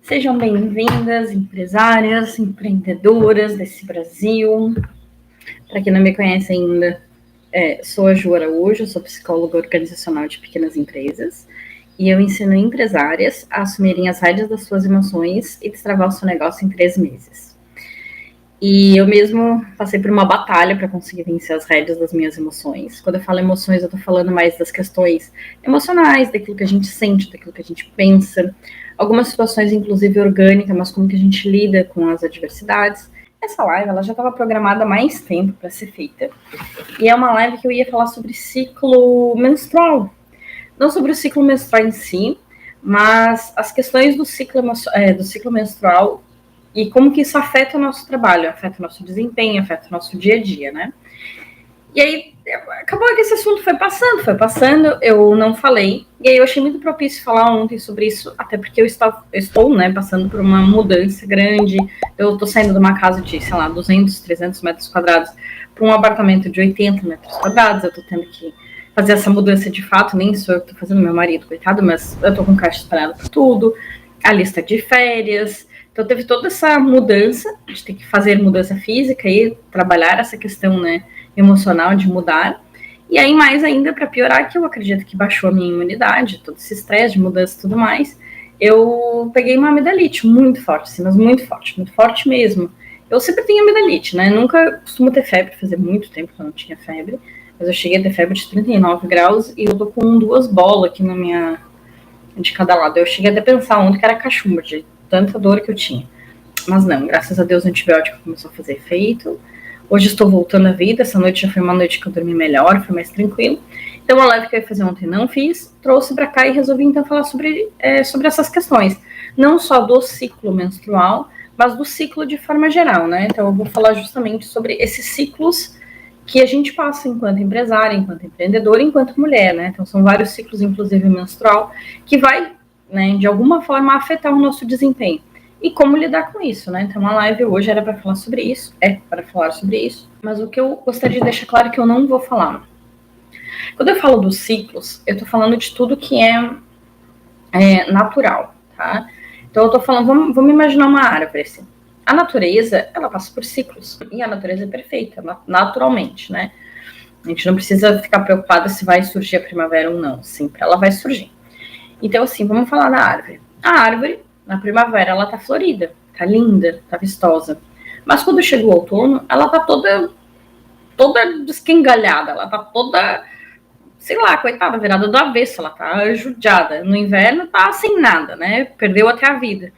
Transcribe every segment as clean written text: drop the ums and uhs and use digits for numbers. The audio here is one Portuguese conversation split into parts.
Sejam bem-vindas, empresárias, empreendedoras desse Brasil. Para quem não me conhece ainda, sou a Ju Araújo, sou psicóloga organizacional de pequenas empresas e eu ensino empresárias a assumirem as rédeas das suas emoções e destravar o seu negócio em 3 meses. E eu mesmo passei por uma batalha para conseguir vencer as rédeas das minhas emoções. Quando eu falo emoções, eu estou falando mais das questões emocionais, daquilo que a gente sente, daquilo que a gente pensa, algumas situações, inclusive orgânicas, mas como que a gente lida com as adversidades. Essa live ela já estava programada há mais tempo para ser feita. E é uma live que eu ia falar sobre ciclo menstrual. Não sobre o ciclo menstrual em si, mas as questões do ciclo menstrual e como que isso afeta o nosso trabalho, afeta o nosso desempenho, afeta o nosso dia a dia, né? E aí, acabou que esse assunto foi passando, eu não falei. E aí eu achei muito propício falar ontem sobre isso, até porque eu estou né, passando por uma mudança grande. Eu estou saindo de uma casa de, sei lá, 200, 300 metros quadrados para um apartamento de 80 metros quadrados. Eu estou tendo que fazer essa mudança de fato, nem sou eu que estou fazendo, meu marido, coitado, mas eu estou com caixa espalhada por tudo, a lista de férias. Então teve toda essa mudança, de ter que fazer mudança física e trabalhar essa questão, né, emocional de mudar. E aí, mais ainda, para piorar, que eu acredito que baixou a minha imunidade, todo esse estresse de mudança e tudo mais, eu peguei uma amidalite muito forte, assim, mas muito forte mesmo. Eu sempre tenho amidalite, né? Nunca costumo ter febre, fazia muito tempo que eu não tinha febre, mas eu cheguei a ter febre de 39 graus e eu tô com 2 bolas aqui de cada lado. Eu cheguei até a pensar ontem que era cachumba, de tanta dor que eu tinha. Mas não, graças a Deus o antibiótico começou a fazer efeito. Hoje estou voltando à vida, essa noite já foi uma noite que eu dormi melhor, foi mais tranquilo. Então a live que eu ia fazer ontem não fiz, trouxe para cá e resolvi então falar sobre essas questões. Não só do ciclo menstrual, mas do ciclo de forma geral, né? Então eu vou falar justamente sobre esses ciclos que a gente passa enquanto empresária, enquanto empreendedora, enquanto mulher, né? Então são vários ciclos, inclusive menstrual, que vai, né, de alguma forma afetar o nosso desempenho. E como lidar com isso, né? Então a live hoje era para falar sobre isso, mas o que eu gostaria de deixar claro é que eu não vou falar. Quando eu falo dos ciclos, eu tô falando de tudo que é natural, tá? Então eu tô falando, vamos imaginar uma árvore, assim. A natureza, ela passa por ciclos, e a natureza é perfeita, naturalmente, né? A gente não precisa ficar preocupada se vai surgir a primavera ou não, sempre ela vai surgir. Então, assim, vamos falar da árvore. A árvore, na primavera, ela tá florida, tá linda, tá vistosa. Mas quando chega o outono, ela tá toda desquengalhada, ela tá toda, sei lá, coitada, virada do avesso, ela tá judiada. No inverno tá sem nada, né? Perdeu até a vida.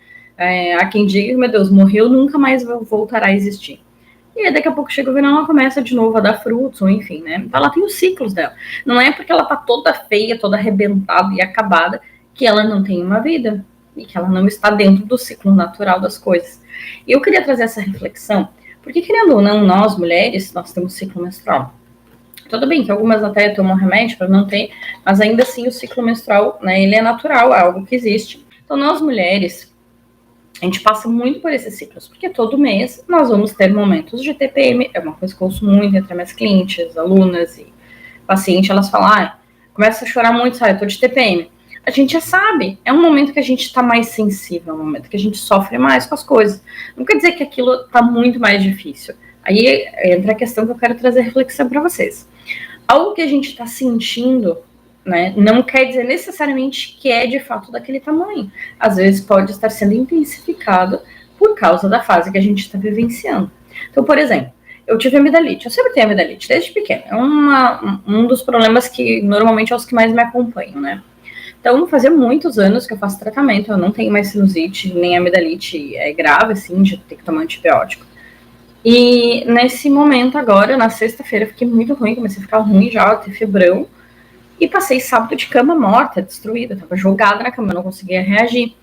Há quem diga, meu Deus, morreu, nunca mais voltará a existir. E aí, daqui a pouco chega o verão, ela começa de novo a dar frutos, ou enfim, né? Então ela tem os ciclos dela. Não é porque ela tá toda feia, toda arrebentada e acabada, que ela não tem uma vida e que ela não está dentro do ciclo natural das coisas. E eu queria trazer essa reflexão, porque querendo ou não, nós mulheres, nós temos ciclo menstrual. Tudo bem que algumas até tomam remédio para não ter, mas ainda assim o ciclo menstrual, né, ele é natural, é algo que existe. Então nós mulheres, a gente passa muito por esses ciclos, porque todo mês nós vamos ter momentos de TPM, é uma coisa que eu ouço muito entre minhas clientes, alunas e pacientes, elas falam, começa a chorar muito, sabe, eu tô de TPM. A gente já sabe, é um momento que a gente tá mais sensível, é um momento que a gente sofre mais com as coisas. Não quer dizer que aquilo tá muito mais difícil. Aí entra a questão que eu quero trazer reflexão para vocês. Algo que a gente tá sentindo, né, não quer dizer necessariamente que é de fato daquele tamanho. Às vezes pode estar sendo intensificado por causa da fase que a gente está vivenciando. Então, por exemplo, eu tive amidalite, eu sempre tenho amidalite, desde pequena. É um dos problemas que normalmente é os que mais me acompanham, né? Então, fazia muitos anos que eu faço tratamento, eu não tenho mais sinusite, nem amidalite grave, assim, de ter que tomar antibiótico. E nesse momento agora, na sexta-feira, eu fiquei muito ruim, comecei a ficar ruim já, ter febrão. E passei sábado de cama morta, destruída, tava jogada na cama, não conseguia reagir.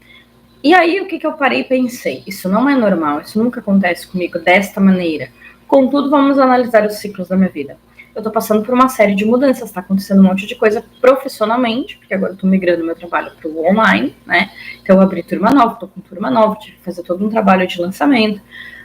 E aí, o que eu parei e pensei? Isso não é normal, isso nunca acontece comigo desta maneira. Contudo, vamos analisar os ciclos da minha vida. Eu tô passando por uma série de mudanças, tá acontecendo um monte de coisa profissionalmente, porque agora eu tô migrando meu trabalho pro online, né? Então eu abri turma nova, tô com turma nova, tive que fazer todo um trabalho de lançamento.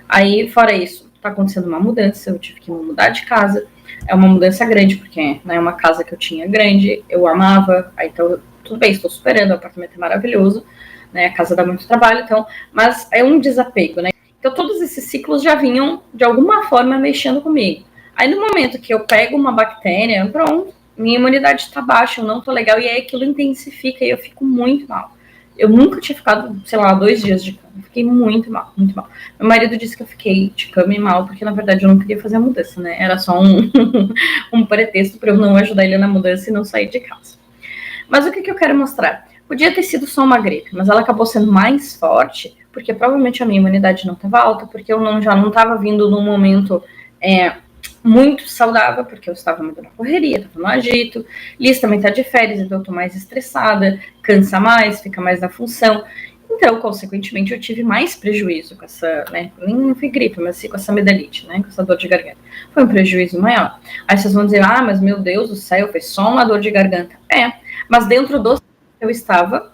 Aí, fora isso, tá acontecendo uma mudança, eu tive que mudar de casa. É uma mudança grande, porque né, é uma casa que eu tinha grande, eu amava, aí então, tudo bem, estou superando, o apartamento é maravilhoso, né? A casa dá muito trabalho, então, mas é um desapego, né? Então, todos esses ciclos já vinham, de alguma forma, mexendo comigo. Aí, no momento que eu pego uma bactéria, pronto, minha imunidade está baixa, eu não tô legal, e aí aquilo intensifica e eu fico muito mal. Eu nunca tinha ficado, sei lá, 2 dias de cama. Fiquei muito mal, muito mal. Meu marido disse que eu fiquei de cama e mal, porque na verdade eu não queria fazer a mudança, né? Era só um pretexto para eu não ajudar ele na mudança e não sair de casa. Mas o que eu quero mostrar? Podia ter sido só uma gripe, mas ela acabou sendo mais forte, porque provavelmente a minha imunidade não estava alta, porque eu já não estava vindo num momento muito saudável, porque eu estava muito na correria, estava no agito. Liz também está de férias, então eu estou mais estressada, cansa mais, fica mais na função. Então, consequentemente, eu tive mais prejuízo com essa, né? Nem foi gripe, mas sim com essa amidalite, né? Com essa dor de garganta. Foi um prejuízo maior. Aí vocês vão dizer, ah, mas meu Deus do céu, foi só uma dor de garganta. Mas dentro do que eu estava,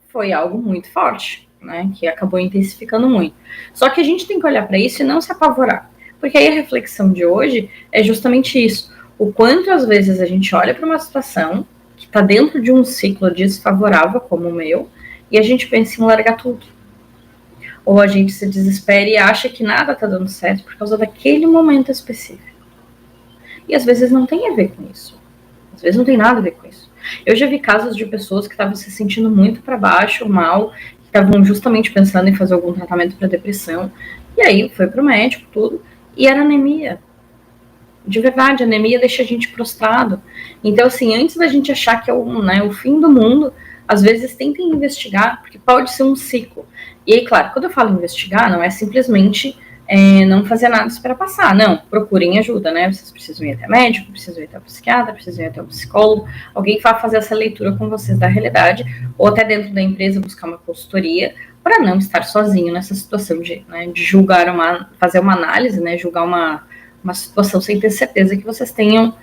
foi algo muito forte, né? Que acabou intensificando muito. Só que a gente tem que olhar para isso e não se apavorar. Porque aí a reflexão de hoje é justamente isso. O quanto às vezes a gente olha para uma situação que está dentro de um ciclo desfavorável, como o meu, e a gente pensa em largar tudo. Ou a gente se desespera e acha que nada está dando certo por causa daquele momento específico. E às vezes não tem a ver com isso. Às vezes não tem nada a ver com isso. Eu já vi casos de pessoas que estavam se sentindo muito para baixo, mal, que estavam justamente pensando em fazer algum tratamento para depressão. E aí foi pro médico, tudo, e era anemia. De verdade, a anemia deixa a gente prostrado. Então, assim, antes da gente achar que é o fim do mundo, às vezes tentem investigar, porque pode ser um ciclo. E aí, claro, quando eu falo investigar, não é simplesmente não fazer nada para passar. Não, procurem ajuda, né? Vocês precisam ir até médico, precisam ir até o psiquiatra, precisam ir até o psicólogo, alguém que vá fazer essa leitura com vocês da realidade, ou até dentro da empresa buscar uma consultoria, para não estar sozinho nessa situação de julgar fazer uma análise, né? Julgar uma situação sem ter certeza que vocês tenham,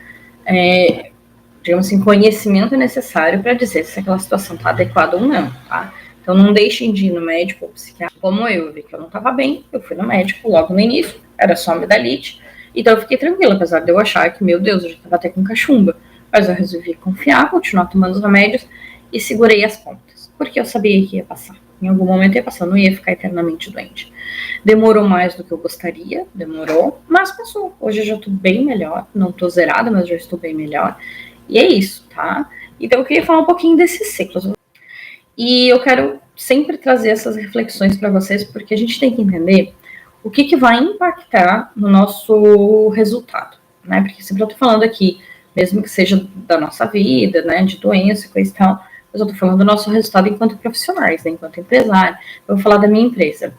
digamos assim, conhecimento necessário para dizer se aquela situação está adequada ou não, tá? Então não deixem de ir no médico ou psiquiatra. Como eu vi que eu não estava bem, eu fui no médico logo no início, era só amidalite, então eu fiquei tranquila, apesar de eu achar que, meu Deus, eu já estava até com cachumba. Mas eu resolvi confiar, continuar tomando os remédios e segurei as pontas, porque eu sabia que ia passar. Em algum momento ia passar, não ia ficar eternamente doente. Demorou mais do que eu gostaria, demorou, mas passou. Hoje eu já estou bem melhor, não estou zerada, mas já estou bem melhor. E é isso, tá? Então eu queria falar um pouquinho desses ciclos. E eu quero sempre trazer essas reflexões para vocês, porque a gente tem que entender o que vai impactar no nosso resultado, né? Porque sempre eu estou falando aqui, mesmo que seja da nossa vida, né, de doença, coisa e tal, mas eu estou falando do nosso resultado enquanto profissionais, né, enquanto empresário. Eu vou falar da minha empresa.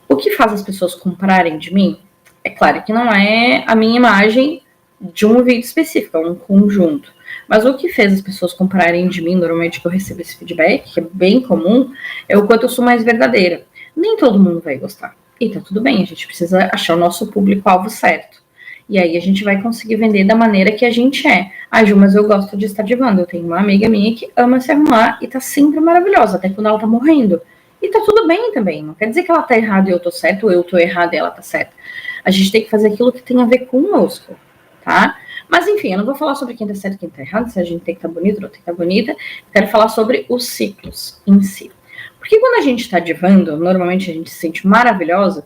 O que faz as pessoas comprarem de mim? É claro que não é a minha imagem de um vídeo específico, é um conjunto. Mas o que fez as pessoas comprarem de mim, normalmente que eu recebo esse feedback, que é bem comum, é o quanto eu sou mais verdadeira. Nem todo mundo vai gostar. E tá tudo bem, a gente precisa achar o nosso público-alvo certo. E aí a gente vai conseguir vender da maneira que a gente é. Ah, Ju, mas eu gosto de estar divando. Eu tenho uma amiga minha que ama se arrumar e tá sempre maravilhosa, até quando ela tá morrendo. E tá tudo bem também. Não quer dizer que ela tá errada e eu tô certa, ou eu tô errada e ela tá certa. A gente tem que fazer aquilo que tem a ver conosco, tá? Mas enfim, eu não vou falar sobre quem tá certo e quem tá errado, se a gente tem que estar bonito ou tem que estar bonita. Eu quero falar sobre os ciclos em si. Porque quando a gente tá divando, normalmente a gente se sente maravilhosa.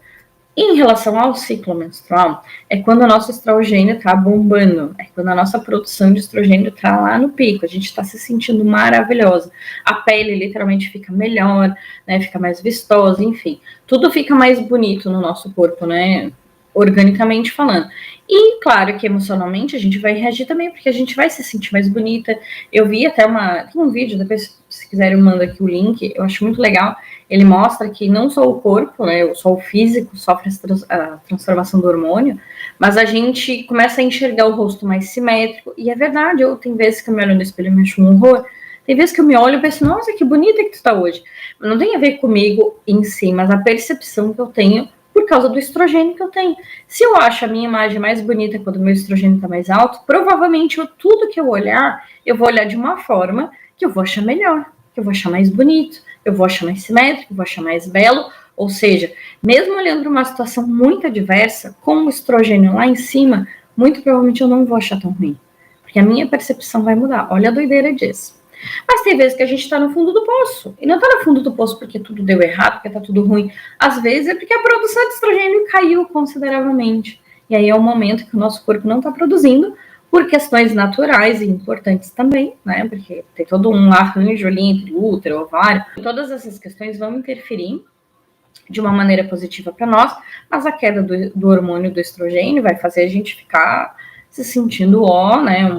Em relação ao ciclo menstrual, é quando o nosso estrogênio está bombando, é quando a nossa produção de estrogênio está lá no pico, a gente está se sentindo maravilhosa, a pele literalmente fica melhor, né, fica mais vistosa, enfim, tudo fica mais bonito no nosso corpo, né, organicamente falando. E claro que emocionalmente a gente vai reagir também, porque a gente vai se sentir mais bonita. Eu vi até tem um vídeo, depois se quiserem eu mando aqui o link, eu acho muito legal. Ele mostra que não só o corpo, né, só o físico sofre a transformação do hormônio, mas a gente começa a enxergar o rosto mais simétrico. E é verdade, tem vezes que eu me olho no espelho e me acho um horror. Tem vezes que eu me olho e penso, nossa, que bonita que tu tá hoje. Não tem a ver comigo em si, mas a percepção que eu tenho por causa do estrogênio que eu tenho. Se eu acho a minha imagem mais bonita quando o meu estrogênio está mais alto, provavelmente tudo que eu olhar, eu vou olhar de uma forma que eu vou achar melhor, que eu vou achar mais bonito, eu vou achar mais simétrico, eu vou achar mais belo. Ou seja, mesmo olhando para uma situação muito adversa, com o estrogênio lá em cima, muito provavelmente eu não vou achar tão ruim. Porque a minha percepção vai mudar. Olha a doideira disso. Mas tem vezes que a gente tá no fundo do poço. E não tá no fundo do poço porque tudo deu errado, porque tá tudo ruim. Às vezes é porque a produção de estrogênio caiu consideravelmente. E aí é um momento que o nosso corpo não tá produzindo, por questões naturais e importantes também, né? Porque tem todo um arranjo ali entre o útero, o ovário. Todas essas questões vão interferir de uma maneira positiva para nós, mas a queda do hormônio do estrogênio vai fazer a gente ficar se sentindo, né,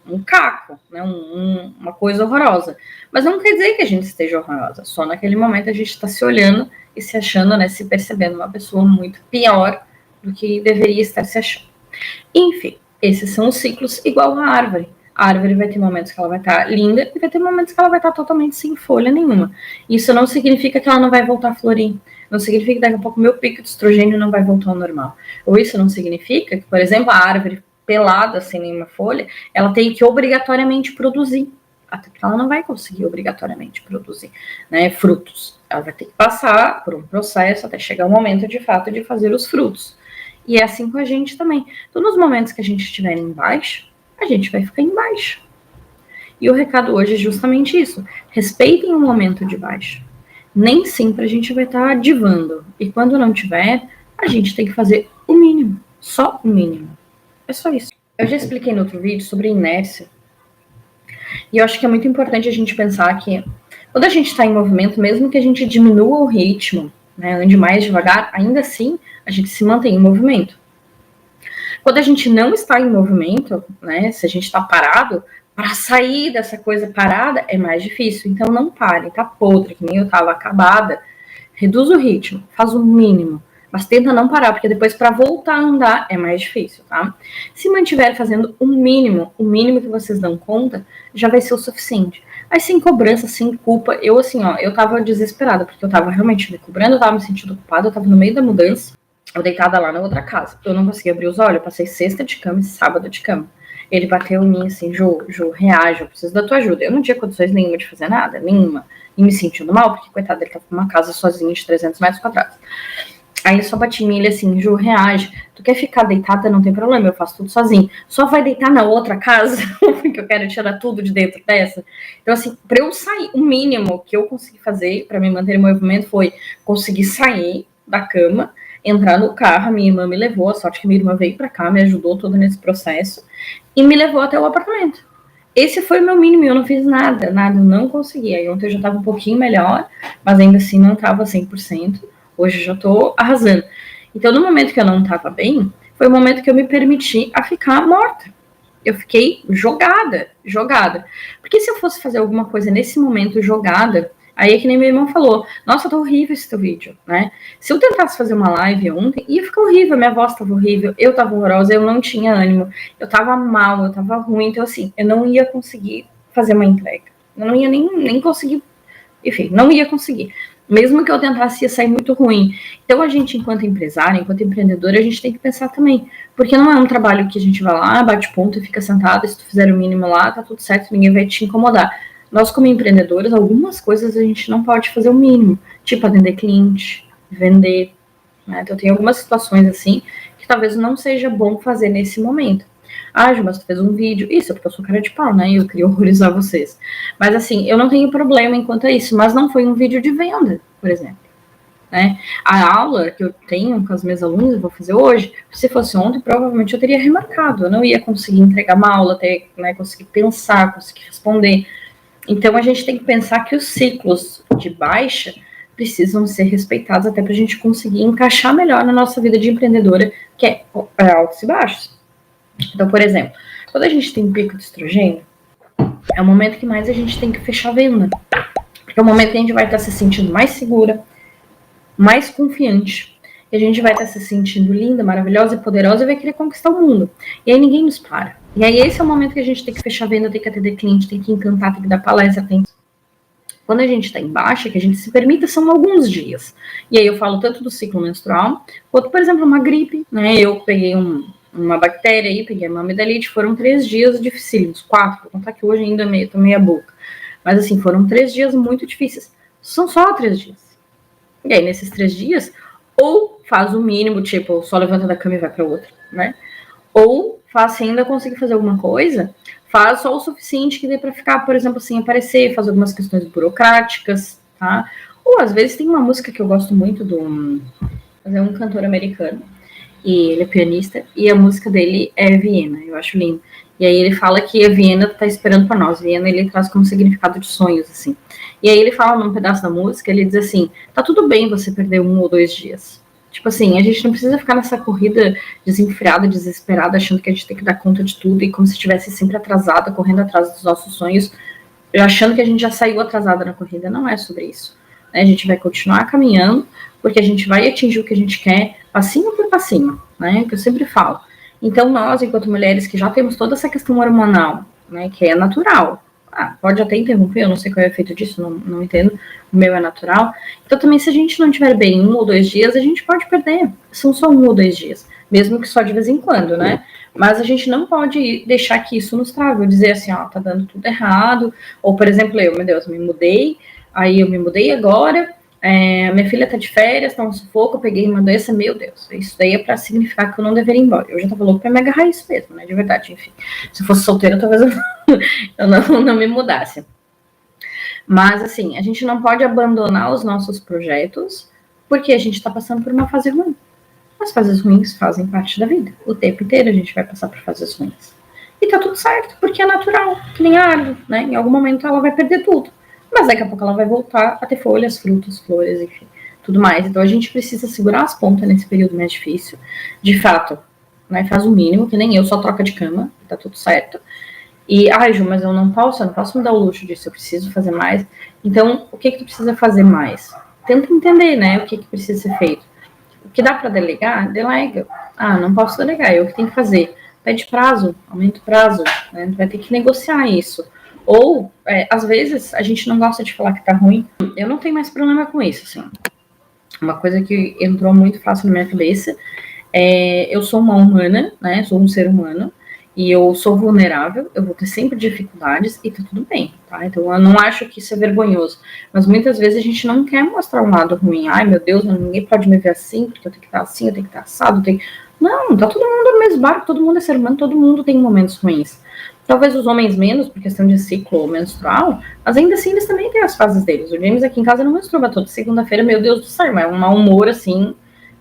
um caco, né, uma coisa horrorosa. Mas não quer dizer que a gente esteja horrorosa, só naquele momento a gente está se olhando e se achando, né, se percebendo uma pessoa muito pior do que deveria estar se achando. Enfim, esses são os ciclos igual a árvore. A árvore vai ter momentos que ela vai estar linda e vai ter momentos que ela vai estar totalmente sem folha nenhuma. Isso não significa que ela não vai voltar a florir. Não significa que daqui a pouco o meu pico de estrogênio não vai voltar ao normal. Ou isso não significa que, por exemplo, a árvore pelada, sem nenhuma folha, ela tem que obrigatoriamente produzir. Até porque ela não vai conseguir obrigatoriamente produzir, né, frutos. Ela vai ter que passar por um processo até chegar o momento, de fato, de fazer os frutos. E é assim com a gente também. Então, nos momentos que a gente estiver embaixo, a gente vai ficar embaixo. E o recado hoje é justamente isso. Respeitem o momento de baixo. Nem sempre a gente vai estar divando. E quando não tiver, a gente tem que fazer o mínimo. Só o mínimo. É só isso. Eu já expliquei no outro vídeo sobre inércia. E eu acho que é muito importante a gente pensar que quando a gente está em movimento, mesmo que a gente diminua o ritmo, né, ande mais devagar, ainda assim a gente se mantém em movimento. Quando a gente não está em movimento, né, se a gente está parado, para sair dessa coisa parada é mais difícil. Então não pare, tá podre, que nem eu tava acabada. Reduz o ritmo, faz o mínimo, mas tenta não parar, porque depois para voltar a andar é mais difícil, tá? Se mantiver fazendo o mínimo que vocês dão conta, já vai ser o suficiente. Mas sem cobrança, sem culpa, eu assim, ó, eu tava desesperada, porque eu tava realmente me cobrando, eu tava me sentindo culpada, eu tava no meio da mudança, eu deitada lá na outra casa. Eu não conseguia abrir os olhos, eu passei sexta de cama e sábado de cama. Ele bateu em mim assim, Ju, reage, eu preciso da tua ajuda. Eu não tinha condições nenhuma de fazer nada, nenhuma. E me sentindo mal, porque, coitado, ele tava numa casa sozinho de 300 metros quadrados. Aí ele só bate em mim, ele assim, Ju, reage. Tu quer ficar deitada, não tem problema, eu faço tudo sozinho. Só vai deitar na outra casa, porque eu quero tirar tudo de dentro dessa. Então, assim, pra eu sair, o mínimo que eu consegui fazer pra me manter em movimento foi conseguir sair da cama, entrar no carro, a minha irmã me levou, a sorte que minha irmã veio pra cá, me ajudou todo nesse processo, e me levou até o apartamento. Esse foi o meu mínimo, eu não fiz nada, eu não consegui. Aí ontem eu já tava um pouquinho melhor, mas ainda assim não tava 100%. Hoje eu já tô arrasando. Então, no momento que eu não tava bem, foi o momento que eu me permiti a ficar morta. Eu fiquei jogada. Porque se eu fosse fazer alguma coisa nesse momento jogada, aí é que nem meu irmão falou, nossa, tá horrível esse teu vídeo, né? Se eu tentasse fazer uma live ontem, ia ficar horrível, minha voz tava horrível, eu tava horrorosa, eu não tinha ânimo, eu tava mal, eu tava ruim, então assim, eu não ia conseguir fazer uma entrega. Eu não ia nem conseguir, enfim, não ia conseguir. Mesmo que eu tentasse, ia sair muito ruim. Então, a gente, enquanto empresário, enquanto empreendedor, a gente tem que pensar também. Porque não é um trabalho que a gente vai lá, bate ponto e fica sentado, se tu fizer o mínimo lá, tá tudo certo, ninguém vai te incomodar. Nós, como empreendedores, algumas coisas a gente não pode fazer o mínimo. Tipo, atender cliente, vender. Né? Então, tem algumas situações assim que talvez não seja bom fazer nesse momento. Ah, Ju, mas tu fez um vídeo. Isso, é porque eu sou cara de pau, né? E eu queria horrorizar vocês. Mas assim, eu não tenho problema enquanto a isso. Mas não foi um vídeo de venda, por exemplo. Né? A aula que eu tenho com as minhas alunas, eu vou fazer hoje, se fosse ontem, provavelmente eu teria remarcado. Eu não ia conseguir entregar uma aula, ter, né, conseguir pensar, conseguir responder. Então, a gente tem que pensar que os ciclos de baixa precisam ser respeitados até para a gente conseguir encaixar melhor na nossa vida de empreendedora, que é altos e baixos. Então, por exemplo, quando a gente tem pico de estrogênio, é o momento que mais a gente tem que fechar a venda. Porque é o momento que a gente vai estar se sentindo mais segura, mais confiante. E a gente vai estar se sentindo linda, maravilhosa e poderosa e vai querer conquistar o mundo. E aí ninguém nos para. E aí esse é o momento que a gente tem que fechar a venda, tem que atender cliente, tem que encantar, tem que dar palestra, tem... Quando a gente está em baixa, que a gente se permita, são alguns dias. E aí eu falo tanto do ciclo menstrual, quanto, por exemplo, uma gripe, né? Eu peguei uma bactéria aí, peguei uma amidalite, foram 3 dias dificílimos, 4, vou contar que hoje ainda tô meia boca. Mas assim, foram 3 dias muito difíceis. São só 3 dias. E aí, nesses 3 dias, ou faz o mínimo, tipo, só levanta da cama e vai para outra, né? Ou faz, se ainda conseguir fazer alguma coisa, faz só o suficiente que dê para ficar, por exemplo, sem aparecer, fazer algumas questões burocráticas, tá? Ou às vezes tem uma música que eu gosto muito é um cantor americano, e ele é pianista, e a música dele é Viena, eu acho lindo. E aí ele fala que a Viena tá esperando para nós. Viena ele traz como significado de sonhos, assim. E aí ele fala num pedaço da música, ele diz assim, tá tudo bem você perder 1 ou 2 dias. Tipo assim, a gente não precisa ficar nessa corrida desenfreada, desesperada, achando que a gente tem que dar conta de tudo e como se estivesse sempre atrasada, correndo atrás dos nossos sonhos, achando que a gente já saiu atrasada na corrida. Não é sobre isso. Né? A gente vai continuar caminhando, porque a gente vai atingir o que a gente quer, passinho por passinho, né? Que eu sempre falo. Então, nós, enquanto mulheres que já temos toda essa questão hormonal, né, que é natural, pode até interromper, eu não sei qual é o efeito disso, não entendo, o meu é natural. Então, também, se a gente não estiver bem 1 ou 2 dias, a gente pode perder. São só 1 ou 2 dias, mesmo que só de vez em quando, né? Mas a gente não pode deixar que isso nos trave, dizer assim, ó, tá dando tudo errado, ou, por exemplo, meu Deus, me mudei agora, minha filha tá de férias, tá um sufoco, eu peguei uma doença, meu Deus, isso daí é pra significar que eu não deveria ir embora. Eu já tava louco pra me agarrar isso mesmo, né, de verdade, enfim. Se eu fosse solteira, talvez eu não me mudasse. Mas, assim, a gente não pode abandonar os nossos projetos porque a gente tá passando por uma fase ruim. As fases ruins fazem parte da vida. O tempo inteiro a gente vai passar por fases ruins. E tá tudo certo, porque é natural, que nem a árvore, né? Em algum momento ela vai perder tudo. Mas daqui a pouco ela vai voltar a ter folhas, frutos, flores, enfim, tudo mais. Então a gente precisa segurar as pontas nesse período mais difícil. De fato, né? Faz o mínimo, que nem eu, só troca de cama, tá tudo certo. E, Ju, mas eu não posso me dar o luxo disso, eu preciso fazer mais. Então, o que tu precisa fazer mais? Tenta entender, né, o que precisa ser feito. O que dá para delegar, delega. Não posso delegar, eu que tenho que fazer. Pede prazo, aumenta o prazo, né? Vai ter que negociar isso. Ou, às vezes, a gente não gosta de falar que tá ruim. Eu não tenho mais problema com isso, assim. Uma coisa que entrou muito fácil na minha cabeça eu sou uma humana, né? Sou um ser humano. E eu sou vulnerável, eu vou ter sempre dificuldades e tá tudo bem, tá? Então eu não acho que isso é vergonhoso. Mas muitas vezes a gente não quer mostrar um lado ruim. Ai, meu Deus, ninguém pode me ver assim, porque eu tenho que estar assim, eu tenho que estar assado, Não, tá todo mundo no mesmo barco, todo mundo é ser humano, todo mundo tem momentos ruins. Talvez os homens menos, por questão de ciclo menstrual, mas ainda assim eles também têm as fases deles. O James aqui em casa não menstrua toda segunda-feira, meu Deus do céu, é um mau humor assim,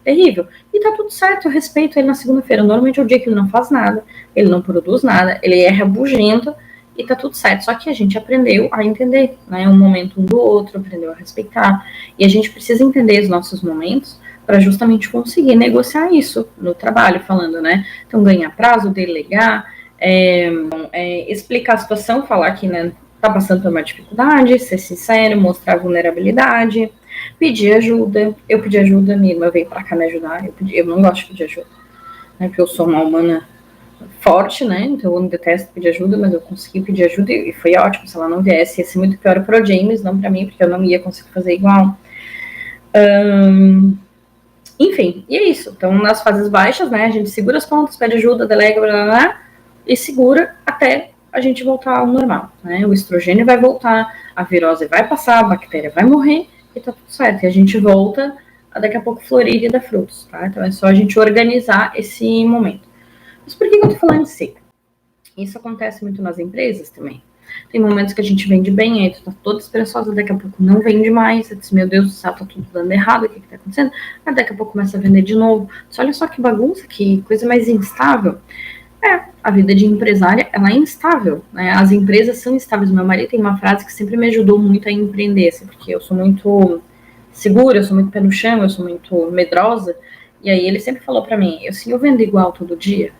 terrível. E tá tudo certo, eu respeito ele na segunda-feira. Normalmente é o dia que ele não faz nada, ele não produz nada, ele é rabugento e tá tudo certo. Só que a gente aprendeu a entender, né? Um momento um do outro, aprendeu a respeitar. E a gente precisa entender os nossos momentos para justamente conseguir negociar isso no trabalho, falando, né? Então, ganhar prazo, delegar, explicar a situação, falar que, né, tá passando por uma dificuldade, ser sincero, mostrar vulnerabilidade, pedir ajuda. Eu pedi ajuda, minha irmã veio pra cá me ajudar. Eu não gosto de pedir ajuda, né? Porque eu sou uma humana forte, né? Então eu não detesto pedir ajuda, mas eu consegui pedir ajuda e foi ótimo. Se ela não viesse, ia ser muito pior pro James, não pra mim, porque eu não ia conseguir fazer igual. Enfim, e é isso. Então, nas fases baixas, né? A gente segura as pontas, pede ajuda, delega, blá, blá, blá, e segura até a gente voltar ao normal, né? O estrogênio vai voltar, a virose vai passar, a bactéria vai morrer e tá tudo certo. E a gente volta a daqui a pouco florir e dar frutos, tá? Então é só a gente organizar esse momento. Mas por que eu tô falando de ciclo? Isso acontece muito nas empresas também. Tem momentos que a gente vende bem, aí tu tá toda esperançosa, daqui a pouco não vende mais, você diz, meu Deus do céu, tá tudo dando errado, o que tá acontecendo? Aí daqui a pouco começa a vender de novo. Olha só que bagunça, que coisa mais instável. A vida de empresária, ela é instável, né? As empresas são instáveis. Meu marido tem uma frase que sempre me ajudou muito a empreender, assim, porque eu sou muito segura, eu sou muito pé no chão, eu sou muito medrosa, e aí ele sempre falou para mim, eu vendo igual todo dia?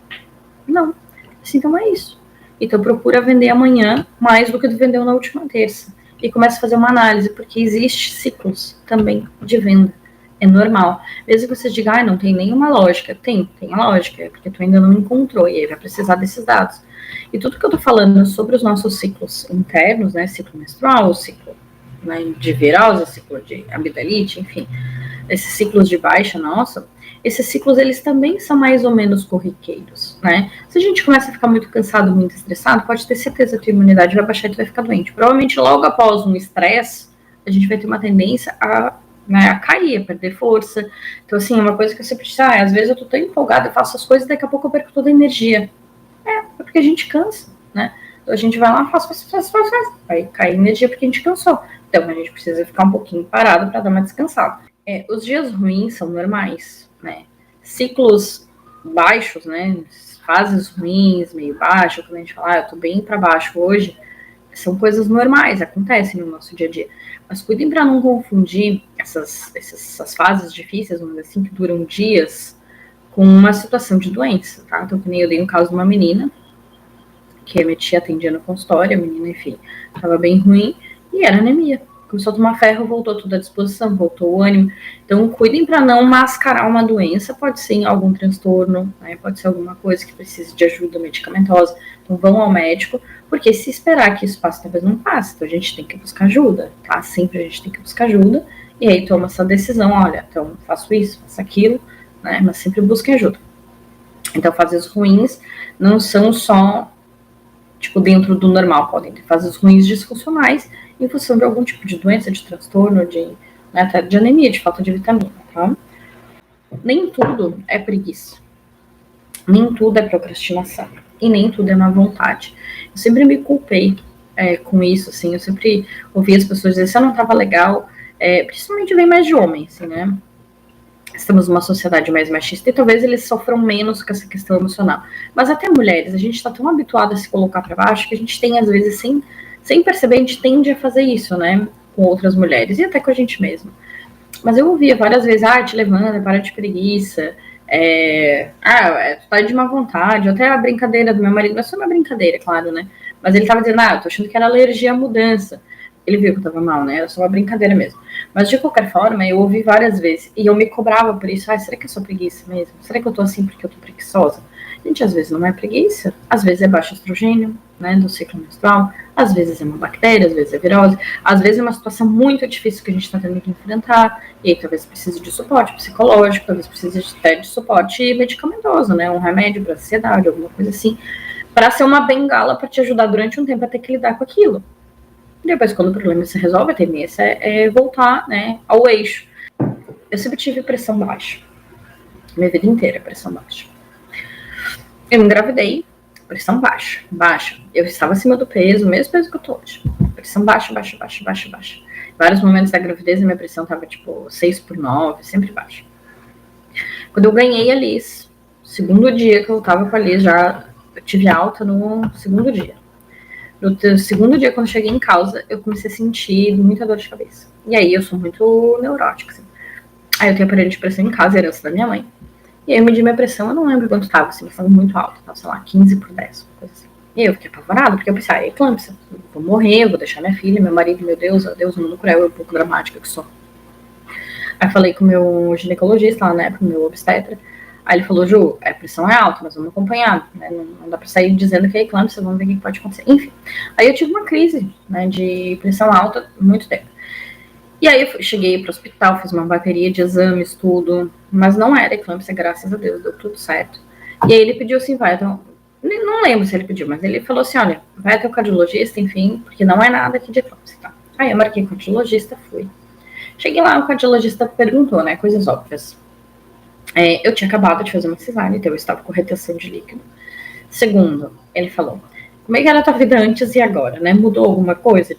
Não. Assim, então é isso. Então procura vender amanhã mais do que tu vendeu na última terça. E começa a fazer uma análise, porque existe ciclos também de venda. É normal. Mesmo que você diga, não tem nenhuma lógica. Tem a lógica, porque tu ainda não encontrou, e aí vai precisar desses dados. E tudo que eu tô falando sobre os nossos ciclos internos, né, ciclo menstrual, ciclo, né, de virose, ciclo de amidalite, enfim, esses ciclos de baixa nossa, esses ciclos, eles também são mais ou menos corriqueiros, né? Se a gente começa a ficar muito cansado, muito estressado, pode ter certeza que a imunidade vai baixar e tu vai ficar doente. Provavelmente logo após um estresse, a gente vai ter uma tendência a cair, a perder força. Então, assim, é uma coisa que eu sempre disse, às vezes eu tô tão empolgada, eu faço as coisas e daqui a pouco eu perco toda a energia. É porque a gente cansa, né? Então a gente vai lá, faz. Vai cair energia porque a gente cansou. Então a gente precisa ficar um pouquinho parado para dar uma descansada. Os dias ruins são normais, né? Ciclos baixos, né? Fases ruins, meio baixo, quando a gente fala, eu tô bem para baixo hoje, são coisas normais, acontecem no nosso dia a dia. Mas cuidem para não confundir essas fases difíceis, vamos dizer assim, que duram dias, com uma situação de doença, tá? Então, que nem eu dei um caso de uma menina, que a minha tia atendia no consultório, a menina, enfim, estava bem ruim, e era anemia. Começou a tomar ferro, voltou tudo à disposição, voltou o ânimo. Então, cuidem para não mascarar uma doença, pode ser algum transtorno, né? Pode ser alguma coisa que precise de ajuda medicamentosa. Então, vão ao médico, porque se esperar que isso passe, talvez não passe. Então, a gente tem que buscar ajuda, tá? Sempre a gente tem que buscar ajuda, e aí toma essa decisão, olha, então, faço isso, faço aquilo, né? Mas sempre busquem ajuda. Então, fases ruins não são só, tipo, dentro do normal, podem ter fases ruins disfuncionais em função de algum tipo de doença, de transtorno, né, até de anemia, de falta de vitamina, tá? Nem tudo é preguiça. Nem tudo é procrastinação. E nem tudo é má vontade. Eu sempre me culpei com isso, assim, eu sempre ouvi as pessoas dizer, se eu não tava legal, principalmente vem mais de homem, assim, né? Estamos numa sociedade mais machista e talvez eles sofram menos com essa questão emocional. Mas até mulheres, a gente está tão habituado a se colocar para baixo que a gente tem, às vezes, sem perceber, a gente tende a fazer isso, né? Com outras mulheres e até com a gente mesma. Mas eu ouvia várias vezes, te levanta, para de preguiça, tu tá de má vontade, até a brincadeira do meu marido, não é só uma brincadeira, claro, né? Mas ele tava dizendo, eu tô achando que era alergia à mudança. Ele viu que eu tava mal, né? Era só uma brincadeira mesmo. Mas de qualquer forma, eu ouvi várias vezes. E eu me cobrava por isso. Será que é só preguiça mesmo? Será que eu tô assim porque eu tô preguiçosa? Gente, às vezes não é preguiça. Às vezes é baixo estrogênio, né? Do ciclo menstrual. Às vezes é uma bactéria, às vezes é virose. Às vezes é uma situação muito difícil que a gente tá tendo que enfrentar. E aí talvez precise de suporte psicológico, talvez precise de suporte medicamentoso, né? Um remédio pra ansiedade, alguma coisa assim. Pra ser uma bengala pra te ajudar durante um tempo a ter que lidar com aquilo. Depois, quando o problema se resolve, a tendência é voltar, né, ao eixo. Eu sempre tive pressão baixa. Minha vida inteira, pressão baixa. Eu engravidei, pressão baixa. Eu estava acima do peso, o mesmo peso que eu tô hoje. Pressão baixa. Vários momentos da gravidez, a minha pressão tava, 6/9, sempre baixa. Quando eu ganhei a Liz, segundo dia que eu tava com a Liz, eu tive alta no segundo dia. No segundo dia, quando eu cheguei em casa, eu comecei a sentir muita dor de cabeça. E aí, eu sou muito neurótica, assim. Aí eu tenho aparelho de pressão em casa, herança da minha mãe. E aí eu medi minha pressão, eu não lembro quanto estava, assim, mas estava muito alta, tava, sei lá, 15/10, coisa assim. E aí eu fiquei apavorada, porque eu pensei, é eclâmpsia, vou morrer, eu vou deixar minha filha, meu marido, meu Deus, o mundo cruel, eu um pouco dramática que sou. Aí falei com o meu ginecologista lá, né, pro meu obstetra. Aí ele falou, Ju, a pressão é alta, mas vamos acompanhar, né? Não dá pra sair dizendo que é eclâmpsia, vamos ver o que pode acontecer. Enfim, aí eu tive uma crise, né, de pressão alta muito tempo. E aí eu cheguei pro hospital, fiz uma bateria de exames, tudo, mas não era eclâmpsia, graças a Deus, deu tudo certo. E aí ele pediu assim, então, não lembro se ele pediu, mas ele falou assim, olha, vai até o cardiologista, enfim, porque não é nada aqui de eclâmpsia, tá? Aí eu marquei com o cardiologista, fui. Cheguei lá, o cardiologista perguntou, né, coisas óbvias. Eu tinha acabado de fazer uma cesárea, então eu estava com retenção de líquido. Segundo, ele falou, como é que era a tua vida antes e agora, né? Mudou alguma coisa?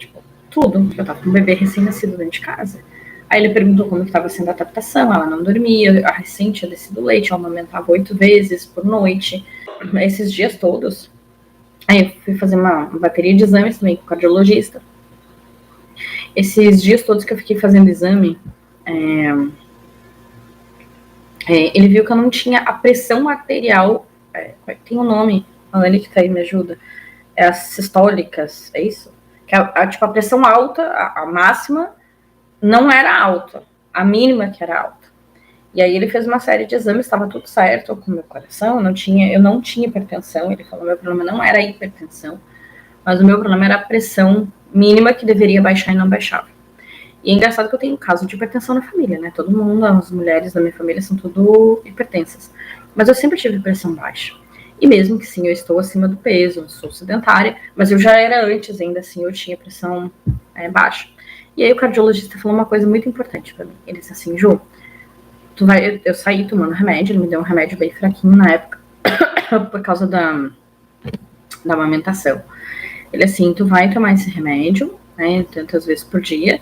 Tudo. Eu tava com um bebê recém-nascido dentro de casa. Aí ele perguntou como estava sendo a adaptação, ela não dormia, a recém tinha descido leite, ela amamentava 8 vezes por noite, esses dias todos. Aí eu fui fazer uma bateria de exames também com o cardiologista. Esses dias todos que eu fiquei fazendo exame, ele viu que eu não tinha a pressão arterial, tem um nome, a Anne que tá aí me ajuda, as sistólicas, é isso? Que a pressão alta, a máxima, não era alta, a mínima que era alta. E aí ele fez uma série de exames, estava tudo certo com o meu coração, eu não tinha hipertensão, ele falou, meu problema não era a hipertensão, mas o meu problema era a pressão mínima que deveria baixar e não baixava. E é engraçado que eu tenho um caso de hipertensão na família, né? Todo mundo, as mulheres da minha família são tudo hipertensas. Mas eu sempre tive pressão baixa. E mesmo que sim, eu estou acima do peso, sou sedentária, mas eu já era antes, ainda assim, eu tinha pressão baixa. E aí o cardiologista falou uma coisa muito importante pra mim. Ele disse assim, Ju, eu saí tomando remédio, ele me deu um remédio bem fraquinho na época, por causa da amamentação. Ele assim, tu vai tomar esse remédio, né, tantas vezes por dia,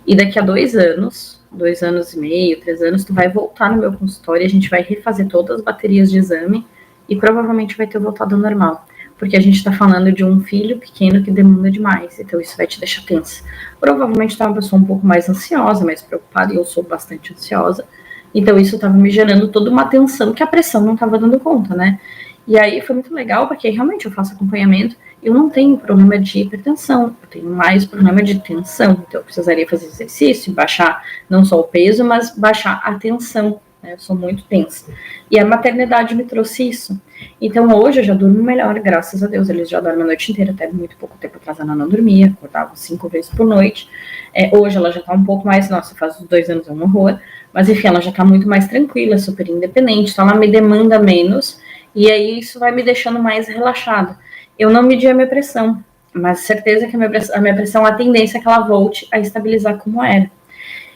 e daqui a 2 anos, 2 anos e meio, 3 anos, tu vai voltar no meu consultório, a gente vai refazer todas as baterias de exame e provavelmente vai ter voltado ao normal. Porque a gente está falando de um filho pequeno que demanda demais, então isso vai te deixar tensa. Provavelmente tu é uma pessoa um pouco mais ansiosa, mais preocupada, e eu sou bastante ansiosa, então isso estava me gerando toda uma tensão que a pressão não estava dando conta, né? E aí foi muito legal, porque realmente eu faço acompanhamento, eu não tenho problema de hipertensão, eu tenho mais problema de tensão, então eu precisaria fazer exercício, baixar não só o peso, mas baixar a tensão, né? Eu sou muito tensa. E a maternidade me trouxe isso. Então hoje eu já durmo melhor, graças a Deus, eles já dormem a noite inteira, até muito pouco tempo atrás ela não dormia, acordava 5 vezes por noite. Hoje ela já tá um pouco mais, nossa, faz 2 anos é um horror, mas enfim, ela já tá muito mais tranquila, super independente, então ela me demanda menos, e aí isso vai me deixando mais relaxada. Eu não medi a minha pressão, mas certeza que a minha pressão, a tendência é que ela volte a estabilizar como era.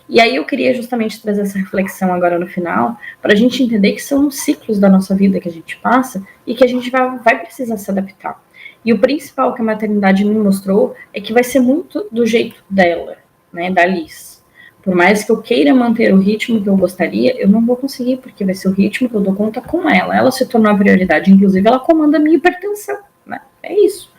E aí eu queria justamente trazer essa reflexão agora no final, para a gente entender que são ciclos da nossa vida que a gente passa e que a gente vai precisar se adaptar. E o principal que a maternidade me mostrou é que vai ser muito do jeito dela, né, da Liz. Por mais que eu queira manter o ritmo que eu gostaria, eu não vou conseguir, porque vai ser o ritmo que eu dou conta com ela. Ela se tornou a prioridade, inclusive ela comanda a minha hipertensão, né? É isso.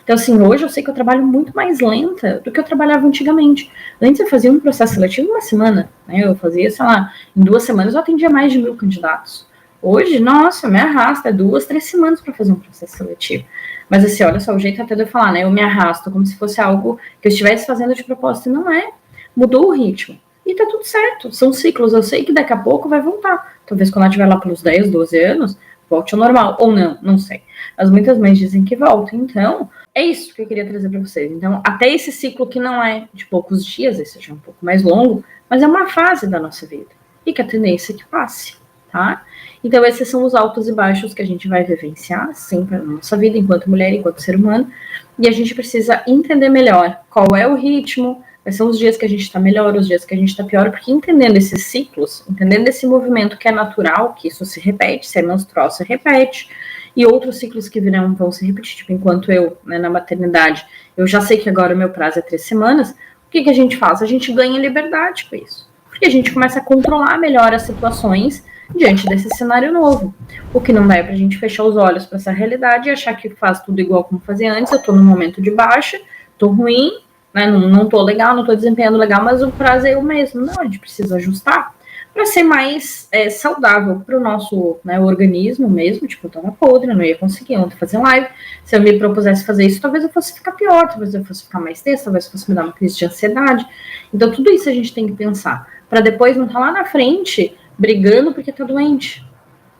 Então, assim, hoje eu sei que eu trabalho muito mais lenta do que eu trabalhava antigamente. Antes eu fazia um processo seletivo em uma semana, né? Eu fazia, sei lá, em 2 semanas eu atendia mais de 1.000 candidatos. Hoje, nossa, me arrasta 2, 3 semanas para fazer um processo seletivo. Mas assim, olha só, o jeito até de eu falar, né? Eu me arrasto como se fosse algo que eu estivesse fazendo de propósito, e não é. Mudou o ritmo. E tá tudo certo, são ciclos. Eu sei que daqui a pouco vai voltar. Talvez quando ela estiver lá pelos 10, 12 anos, volte ao normal. Ou não, não sei. Mas muitas mães dizem que volta. Então, é isso que eu queria trazer para vocês. Então, até esse ciclo que não é de poucos dias, esse seja um pouco mais longo, mas é uma fase da nossa vida. E que a tendência é que passe, tá? Então, esses são os altos e baixos que a gente vai vivenciar sempre na nossa vida, enquanto mulher, enquanto ser humano. E a gente precisa entender melhor qual é o ritmo, quais são os dias que a gente está melhor, os dias que a gente está pior, porque entendendo esses ciclos, entendendo esse movimento que é natural, que isso se repete, se é menstrual, se repete, e outros ciclos que virão vão se repetir, tipo, enquanto eu, né, na maternidade, eu já sei que agora o meu prazo é 3 semanas, o que a gente faz? A gente ganha liberdade com isso, porque a gente começa a controlar melhor as situações diante desse cenário novo. O que não dá é pra gente fechar os olhos para essa realidade e achar que faz tudo igual como fazia antes, eu tô num momento de baixa, tô ruim, né, não tô legal, não tô desempenhando legal, mas o prazo é o mesmo. Não, a gente precisa ajustar para ser mais saudável para o nosso, né, organismo mesmo. Tipo, eu tava podre, eu não ia conseguir ontem fazer live. Se eu me propusesse fazer isso, talvez eu fosse ficar pior, talvez eu fosse ficar mais tensa, talvez fosse me dar uma crise de ansiedade. Então, tudo isso a gente tem que pensar, para depois não estar lá na frente brigando porque tá doente,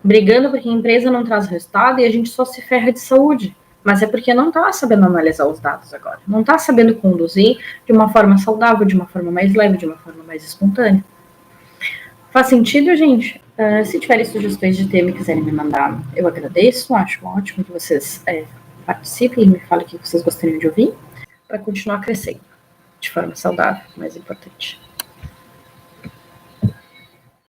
brigando porque a empresa não traz resultado e a gente só se ferra de saúde. Mas é porque não está sabendo analisar os dados agora, não está sabendo conduzir de uma forma saudável, de uma forma mais leve, de uma forma mais espontânea. Faz sentido, gente? Se tiverem sugestões de tema e quiserem me mandar, eu agradeço. Acho ótimo que vocês participem e me falem o que vocês gostariam de ouvir, para continuar crescendo de forma saudável, mais importante.